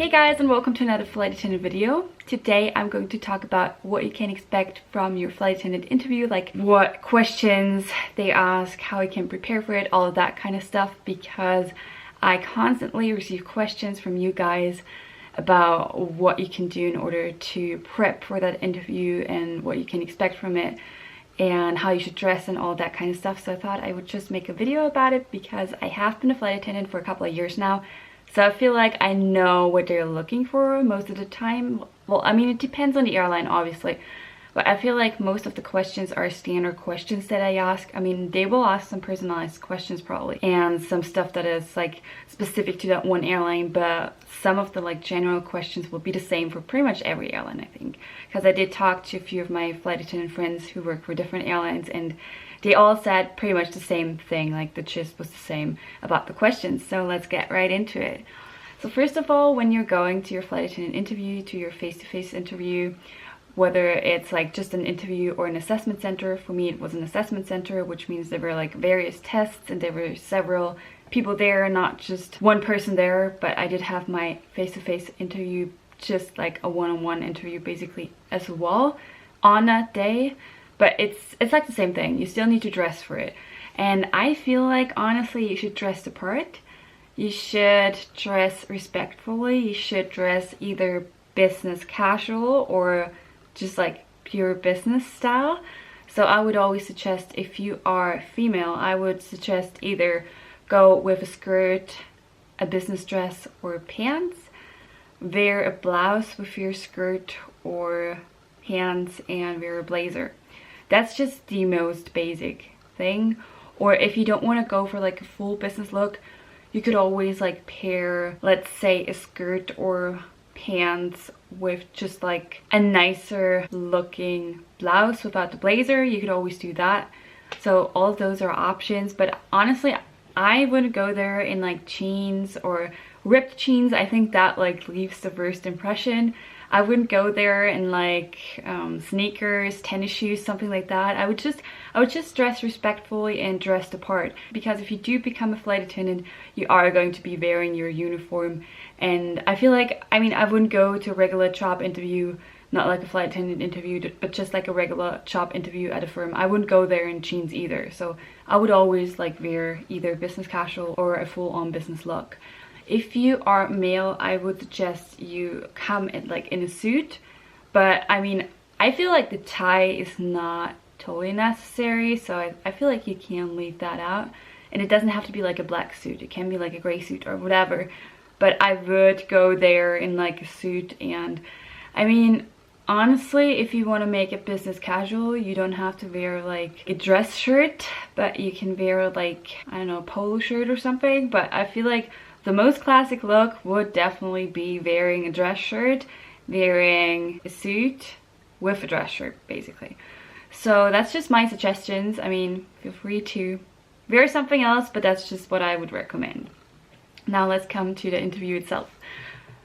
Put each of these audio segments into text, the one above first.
Hey guys, and welcome to another flight attendant video. Today I'm going to talk about what you can expect from your flight attendant interview, like what questions they ask, how you can prepare for it, all of that kind of stuff, because I constantly receive questions from you guys about what you can do in order to prep for that interview and what you can expect from it and how you should dress and all that kind of stuff. So I thought I would just make a video about it because I have been a flight attendant for a couple of years now. So I feel like I know what they're looking for most of the time. Well, I mean, it depends on the airline, obviously. But I feel like most of the questions are standard questions that I ask. I mean, they will ask some personalized questions probably. And some stuff that is like specific to that one airline. But some of the like general questions will be the same for pretty much every airline, I think. Because I did talk to a few of my flight attendant friends who work for different airlines, and they all said pretty much the same thing, like the gist was the same about the questions. So let's get right into it. So first of all, when you're going to your flight attendant interview, to your face-to-face interview, whether it's like just an interview or an assessment center, for me it was an assessment center, which means there were like various tests and there were several people there, not just one person there, but I did have my face-to-face interview, just like a one-on-one interview basically as well on that day. But it's like the same thing. You still need to dress for it. And I feel like, honestly, you should dress the part. You should dress respectfully. You should dress either business casual or just like pure business style. So I would always suggest, if you are female, I would suggest either go with a skirt, a business dress, or pants. Wear a blouse with your skirt or pants, and wear a blazer. That's just the most basic thing. Or if you don't want to go for like a full business look, you could always like pair, let's say, a skirt or pants with just like a nicer looking blouse without the blazer. You could always do that. So all of those are options. But honestly, I wouldn't go there in like jeans or ripped jeans. I think that like leaves the worst impression. I wouldn't go there in like sneakers, tennis shoes, something like that. I would just dress respectfully and dress the part, because if you do become a flight attendant, you are going to be wearing your uniform. And I feel like, I mean, I wouldn't go to a regular job interview, not like a flight attendant interview, but just like a regular job interview at a firm. I wouldn't go there in jeans either. So I would always like wear either business casual or a full-on business look. If you are male, I would suggest you come in like in a suit. But I mean, I feel like the tie is not totally necessary, so I feel like you can leave that out. And it doesn't have to be like a black suit. It can be like a gray suit or whatever. But I would go there in like a suit. And I mean, honestly, if you want to make it business casual, you don't have to wear like a dress shirt, but you can wear like, I don't know, a polo shirt or something. But I feel like the most classic look would definitely be wearing a dress shirt, wearing a suit with a dress shirt, basically. So that's just my suggestions. I mean, feel free to wear something else, but that's just what I would recommend. Now let's come to the interview itself.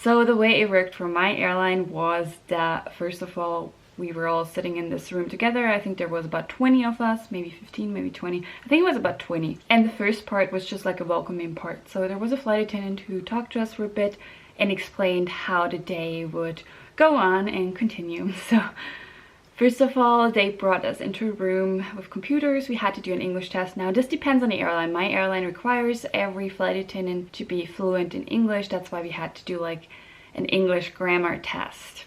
So the way it worked for my airline was that, first of all, we were all sitting in this room together. I think there was about 20 of us, maybe 15, maybe 20. I think it was about 20. And the first part was just like a welcoming part. So there was a flight attendant who talked to us for a bit and explained how the day would go on and continue. So first of all, they brought us into a room with computers. We had to do an English test. Now this depends on the airline. My airline requires every flight attendant to be fluent in English. That's why we had to do like an English grammar test.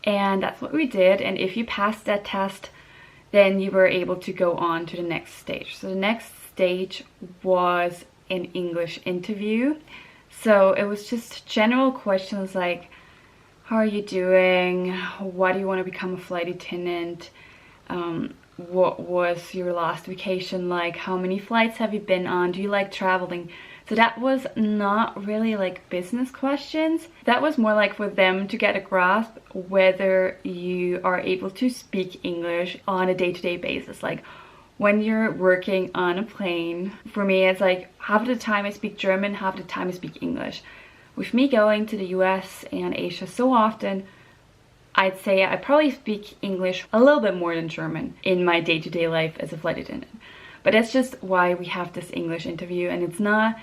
And that's what we did. And if you passed that test, then you were able to go on to the next stage. So the next stage was an English interview. So it was just general questions like, how are you doing? Why do you want to become a flight attendant? What was your last vacation like? How many flights have you been on? Do you like traveling? So that was not really like business questions. That was more like for them to get a grasp whether you are able to speak English on a day-to-day basis. Like when you're working on a plane, for me it's like half of the time I speak German, half of the time I speak English. With me going to the US and Asia so often, I'd say I probably speak English a little bit more than German in my day-to-day life as a flight attendant. But that's just why we have this English interview, and it's not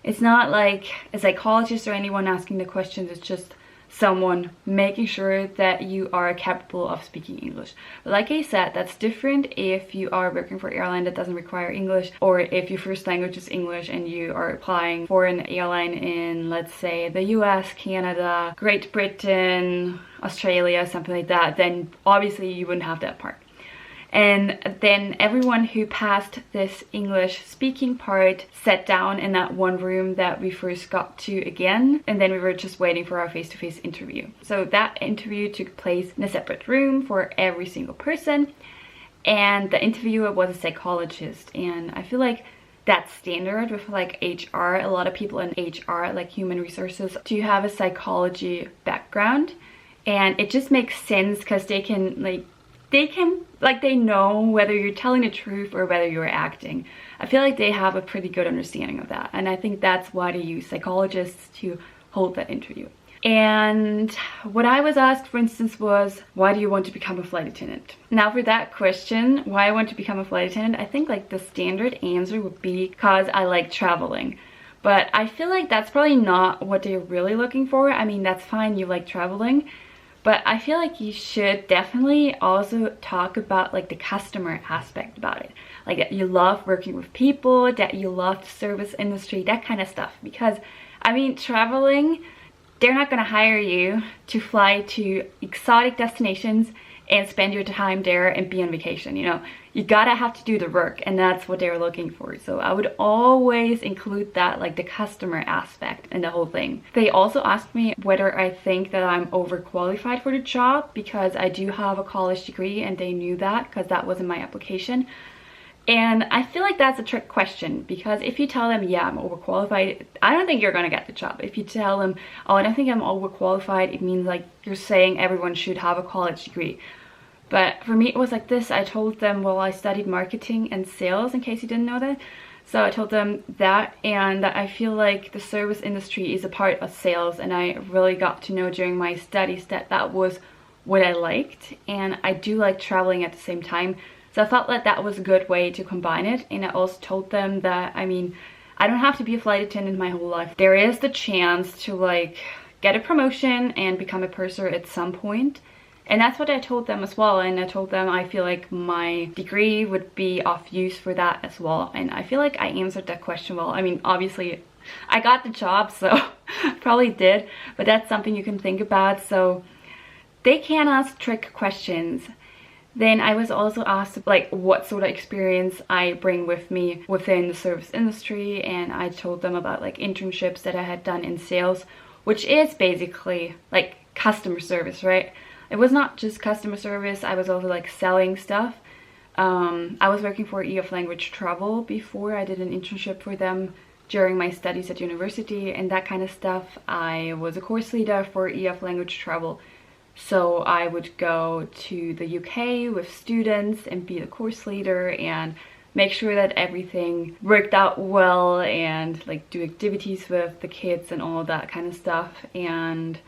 It's not like a psychologist or anyone asking the questions, it's just someone making sure that you are capable of speaking English. But like I said, that's different if you are working for an airline that doesn't require English, or if your first language is English and you are applying for an airline in, let's say, the US, Canada, Great Britain, Australia, something like that, then obviously you wouldn't have that part. And then everyone who passed this English speaking part sat down in that one room that we first got to again, and then we were just waiting for our face-to-face interview. So that interview took place in a separate room for every single person, and the interviewer was a psychologist. And I feel like that's standard with like HR. A lot of people in HR, like human resources, do have a psychology background, and it just makes sense because they know whether you're telling the truth or whether you're acting. I feel like they have a pretty good understanding of that, and I think that's why they use psychologists to hold that interview. And what I was asked, for instance, was, why do you want to become a flight attendant? Now for that question, why I want to become a flight attendant, I think like the standard answer would be because I like traveling. But I feel like that's probably not what they're really looking for. I mean, that's fine, you like traveling, but I feel like you should definitely also talk about like the customer aspect about it. Like that you love working with people, that you love the service industry, that kind of stuff. Because, I mean, traveling, they're not gonna hire you to fly to exotic destinations and spend your time there and be on vacation, you know. You gotta have to do the work, and that's what they're looking for. So I would always include that, like the customer aspect in the whole thing. They also asked me whether I think that I'm overqualified for the job, because I do have a college degree, and they knew that because that was in my application. And I feel like that's a trick question, because if you tell them, yeah, I'm overqualified, I don't think you're gonna get the job. If you tell them, oh, I don't think I'm overqualified, it means like you're saying everyone should have a college degree. But for me, it was like this. I told them, well, I studied marketing and sales, in case you didn't know that. So I told them that, and I feel like the service industry is a part of sales, and I really got to know during my studies that that was what I liked, and I do like traveling at the same time. So I felt like that was a good way to combine it. And I also told them that, I mean, I don't have to be a flight attendant my whole life. There is the chance to like get a promotion and become a purser at some point. And that's what I told them as well. And I told them I feel like my degree would be of use for that as well. And I feel like I answered that question well. I mean, obviously I got the job, so probably did, but that's something you can think about. So they can ask trick questions. Then I was also asked like what sort of experience I bring with me within the service industry, and I told them about like internships that I had done in sales, which is basically like customer service, right? It was not just customer service, I was also like selling stuff. I was working for EF Language Travel before. I did an internship for them during my studies at university and that kind of stuff. I was a course leader for EF Language Travel. So I would go to the UK with students and be the course leader and make sure that everything worked out well and like do activities with the kids and all that kind of stuff. And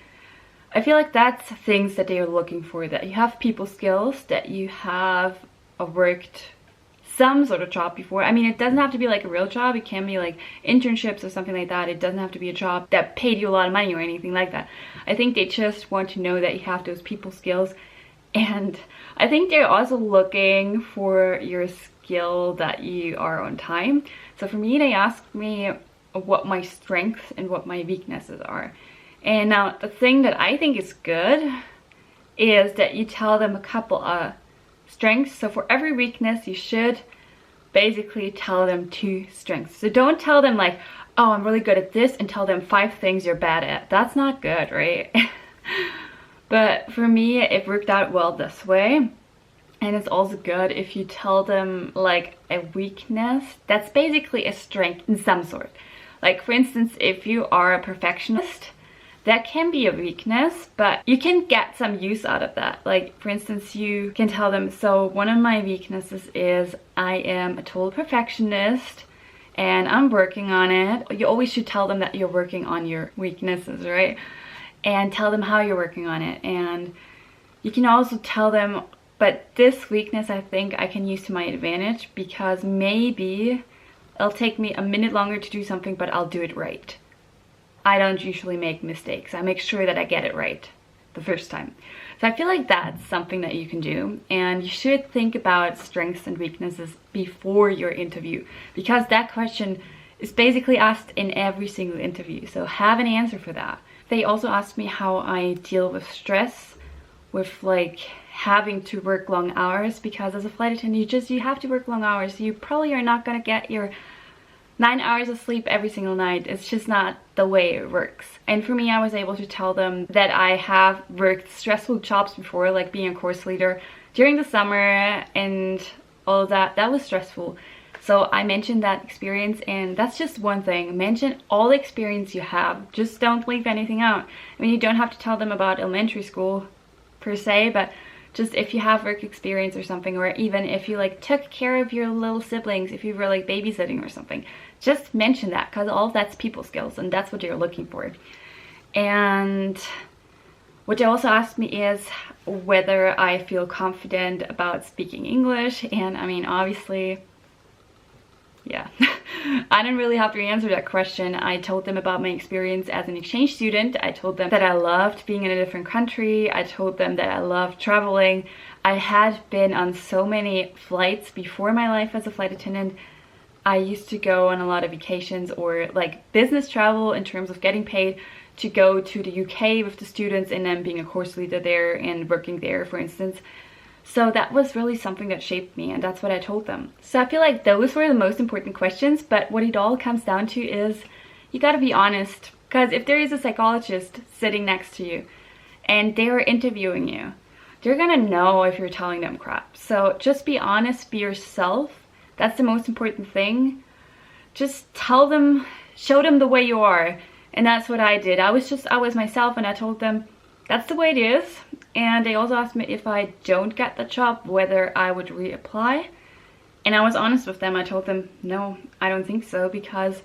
I feel like that's things that they are looking for, that you have people skills, that you have worked some sort of job before. I mean, it doesn't have to be like a real job. It can be like internships or something like that. It doesn't have to be a job that paid you a lot of money or anything like that. I think they just want to know that you have those people skills. And I think they're also looking for your skill that you are on time. So for me, they asked me what my strengths and what my weaknesses are. And now the thing that I think is good is that you tell them a couple of strengths. So for every weakness, you should basically tell them 2 strengths. So don't tell them like, oh, I'm really good at this, and tell them 5 things you're bad at. That's not good, right? But for me, it worked out well this way. And it's also good if you tell them like a weakness that's basically a strength in some sort. Like for instance, if you are a perfectionist, that can be a weakness, but you can get some use out of that. Like for instance, you can tell them, so one of my weaknesses is I am a total perfectionist and I'm working on it. You always should tell them that you're working on your weaknesses, right? And tell them how you're working on it. And you can also tell them, but this weakness I think I can use to my advantage, because maybe It'll take me a minute longer to do something, but I'll do it right. I don't usually make mistakes. I make sure that I get it right the first time. So I feel like that's something that you can do, and you should think about strengths and weaknesses before your interview, because that question is basically asked in every single interview. So have an answer for that. They also asked me how I deal with stress, with like having to work long hours, because as a flight attendant you have to work long hours. You probably are not gonna get your 9 hours of sleep every single night. It's just not the way it works. And for me, I was able to tell them that I have worked stressful jobs before, like being a course leader during the summer and all of that. That was stressful. So I mentioned that experience, and that's just one thing. Mention all the experience you have. Just don't leave anything out. I mean, you don't have to tell them about elementary school per se, but just if you have work experience or something, or even if you like took care of your little siblings, if you were like babysitting or something, just mention that, because all of that's people skills and that's what you're looking for. And what they also asked me is whether I feel confident about speaking English, and I mean, obviously, yeah. I didn't really have to answer that question. I told them about my experience as an exchange student. I told them that I loved being in a different country. I told them that I loved traveling. I had been on so many flights before my life as a flight attendant. I used to go on a lot of vacations or like business travel in terms of getting paid to go to the UK with the students, and then being a course leader there and working there, for instance. So that was really something that shaped me, and that's what I told them. So I feel like those were the most important questions, but what it all comes down to is you gotta be honest. Because if there is a psychologist sitting next to you and they're interviewing you, they're gonna know if you're telling them crap. So just be honest, be yourself. That's the most important thing. Just tell them, show them the way you are. And that's what I did. I was myself, and I told them that's the way it is. And they also asked me if I don't get the job, whether I would reapply. And I was honest with them. I told them, no, I don't think so, because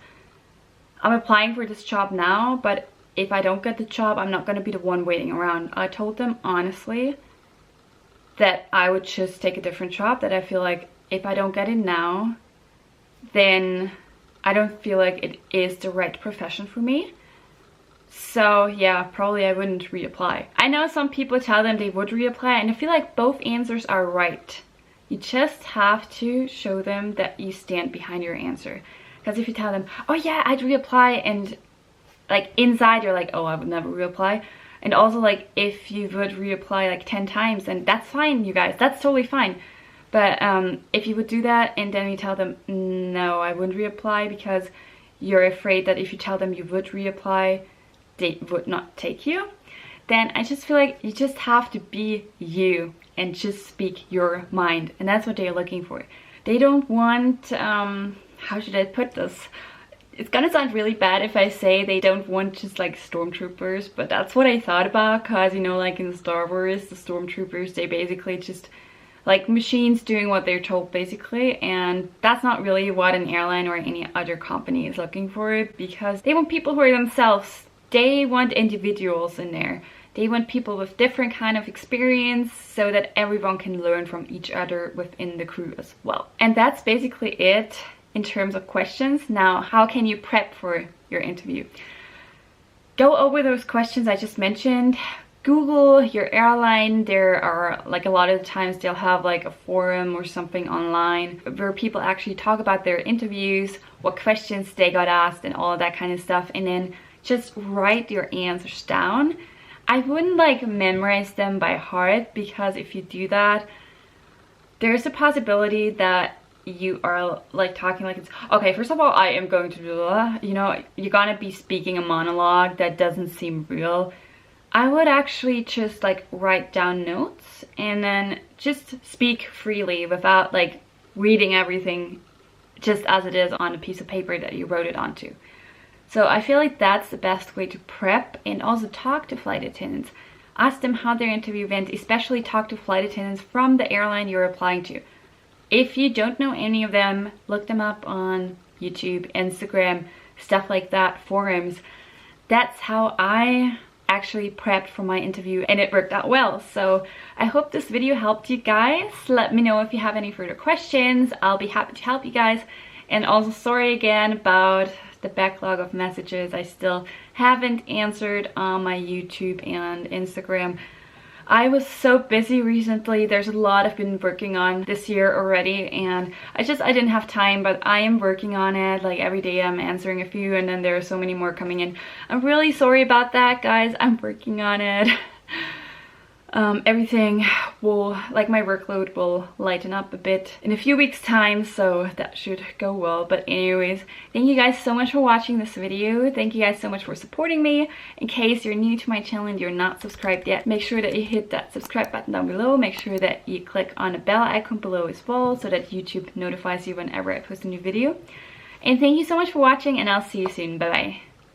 I'm applying for this job now, but if I don't get the job, I'm not going to be the one waiting around. I told them honestly that I would just take a different job, that I feel like if I don't get it now, then I don't feel like it is the right profession for me. So yeah, probably I wouldn't reapply. I know some people tell them they would reapply, and I feel like both answers are right. You just have to show them that you stand behind your answer. Because if you tell them, oh yeah, I'd reapply, and like inside you're like, oh, I would never reapply. And also like if you would reapply like 10 times, then that's fine, you guys, that's totally fine. But if you would do that and then you tell them, no, I wouldn't reapply, because you're afraid that if you tell them you would reapply, they would not take you, then I just feel like you just have to be you and just speak your mind. And that's what they're looking for. They don't want, how should I put this? It's gonna sound really bad if I say they don't want just like stormtroopers, but that's what I thought about, because you know, like in Star Wars, the stormtroopers, they basically just like machines doing what they're told basically, and that's not really what an airline or any other company is looking for, because they want people who are themselves. They want individuals in there. They want people with different kind of experience, so that everyone can learn from each other within the crew as well. And that's basically it in terms of questions. Now, how can you prep for your interview? Go over those questions I just mentioned. Google your airline. There are like a lot of the times they'll have like a forum or something online where people actually talk about their interviews, what questions they got asked and all of that kind of stuff, and then just write your answers down. I wouldn't like memorize them by heart, because if you do that, there's a possibility that you are like talking like it's okay, first of all, I am going to do that, you know, you're gonna be speaking a monologue that doesn't seem real. I would actually just like write down notes and then just speak freely without like reading everything just as it is on a piece of paper that you wrote it onto. So I feel like that's the best way to prep, and also talk to flight attendants. Ask them how their interview went, especially talk to flight attendants from the airline you're applying to. If you don't know any of them, look them up on YouTube, Instagram, stuff like that, forums. That's how I actually prepped for my interview, and it worked out well. So I hope this video helped you guys. Let me know if you have any further questions. I'll be happy to help you guys. And also sorry again about the backlog of messages I still haven't answered on my YouTube and Instagram. I was so busy recently. There's a lot I've been working on this year already, and I didn't have time, but I am working on it. Like every day I'm answering a few, and then there are so many more coming in. I'm really sorry about that, guys. I'm working on it. Everything will, like my workload will lighten up a bit in a few weeks time, so that should go well. But anyways, thank you guys so much for watching this video. Thank you guys so much for supporting me. In case you're new to my channel and you're not subscribed yet, make sure that you hit that subscribe button down below. Make sure that you click on the bell icon below as well, so that YouTube notifies you whenever I post a new video. And thank you so much for watching, and I'll see you soon. Bye bye.